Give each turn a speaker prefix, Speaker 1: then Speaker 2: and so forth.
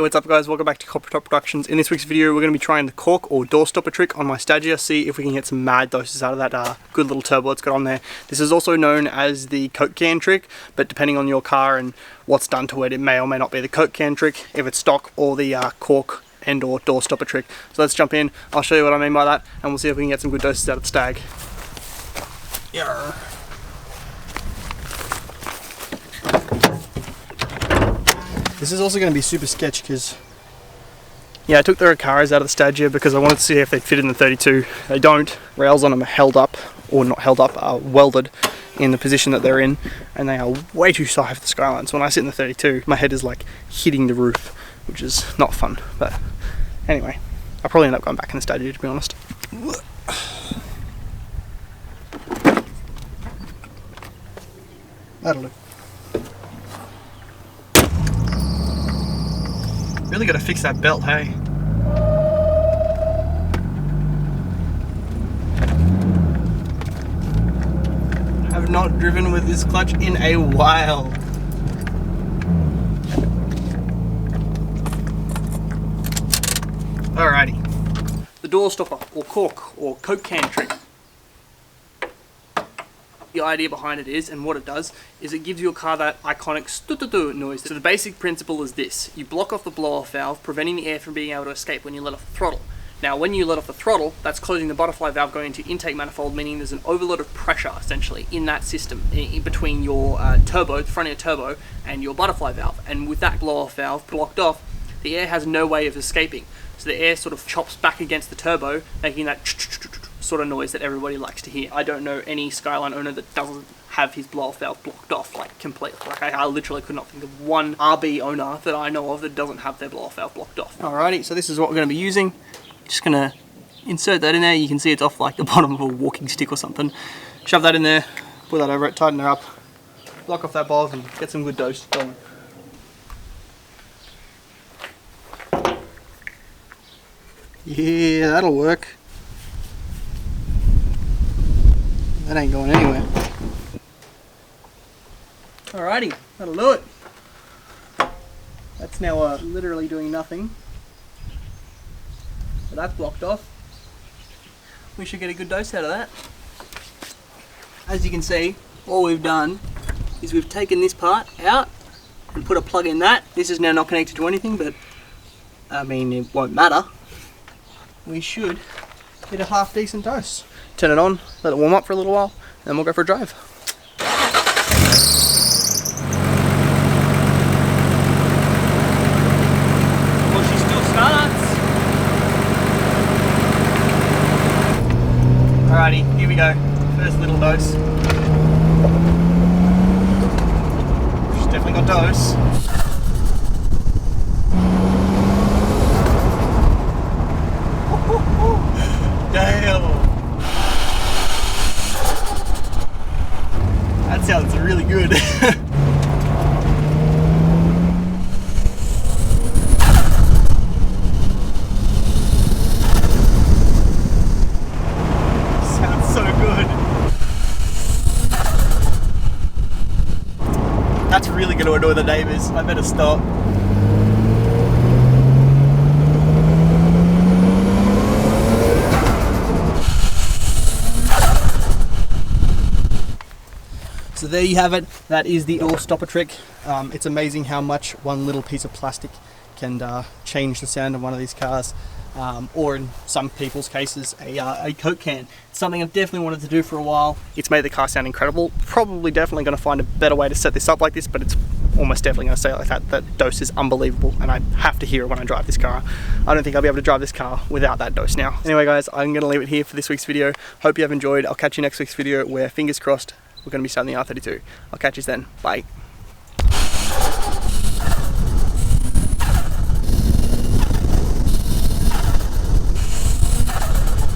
Speaker 1: what's up guys, welcome back to Copper Top Productions. In this week's video we're going to be trying the cork or door stopper trick on my Stagea, see if we can get some mad doses out of that good little turbo it's got on there. This is also known as the Coke can trick, but depending on your car and what's done to it, it may or may not be the Coke can trick, if it's stock, or the cork and or door stopper trick. So let's jump in, I'll show you what I mean by that, and we'll see if we can get some good doses out of the Stag. Yarr. This is also going to be super sketch because, yeah, I took the Recaras out of the Stagea because I wanted to see if they'd fit in the 32. They don't. Rails on them are held up, or not held up, are welded in the position that they're in, and they are way too high for the Skyline. So when I sit in the 32, my head is like hitting the roof, which is not fun. But anyway, I'll probably end up going back in the Stagea, to be honest. That'll do. Really got to fix that belt, hey? I've not driven with this clutch in a while. Alrighty. The door stopper, or cork, or Coke can trick. The idea behind it is, and what it does, is it gives your car that iconic stu-tu-tu noise. So the basic principle is this: you block off the blow-off valve, preventing the air from being able to escape when you let off the throttle. Now when you let off the throttle, that's closing the butterfly valve going into intake manifold, meaning there's an overload of pressure essentially in that system, in between your turbo, the front of your turbo, and your butterfly valve. And with that blow-off valve blocked off, the air has no way of escaping. So the air sort of chops back against the turbo, making that sort of noise that everybody likes to hear. I don't know any Skyline owner that doesn't have his blow-off valve blocked off, like completely. Like I literally could not think of one RB owner that I know of that doesn't have their blow-off valve blocked off. Alrighty, so this is what we're going to be using. Just going to insert that in there. You can see it's off like the bottom of a walking stick or something. Shove that in there, put that over it, tighten her up, block off that valve and get some good dose going. Yeah, that'll work. That ain't going anywhere. Alrighty, that'll do it. That's now literally doing nothing. So that's blocked off. We should get a good dose out of that. As you can see, all we've done is we've taken this part out and put a plug in that. This is now not connected to anything, but I mean, it won't matter. We should get a half decent dose. Turn it on, let it warm up for a little while, then we'll go for a drive. Well, she still starts. Alrighty, here we go. First little dose. She's definitely got dose. Damn! That sounds really good. Sounds so good. That's really going to annoy the neighbours. I better stop. So there you have it, that is the door stopper trick. It's amazing how much one little piece of plastic can change the sound of one of these cars, or in some people's cases, a Coke can. It's something I've definitely wanted to do for a while. It's made the car sound incredible. Probably definitely going to find a better way to set this up like this, but it's almost definitely going to say it like that. That dose is unbelievable, and I have to hear it when I drive this car. I don't think I'll be able to drive this car without that dose now. Anyway guys, I'm going to leave it here for this week's video. Hope you have enjoyed. I'll catch you next week's video where, fingers crossed, we're going to be starting the R32. I'll catch you then. Bye.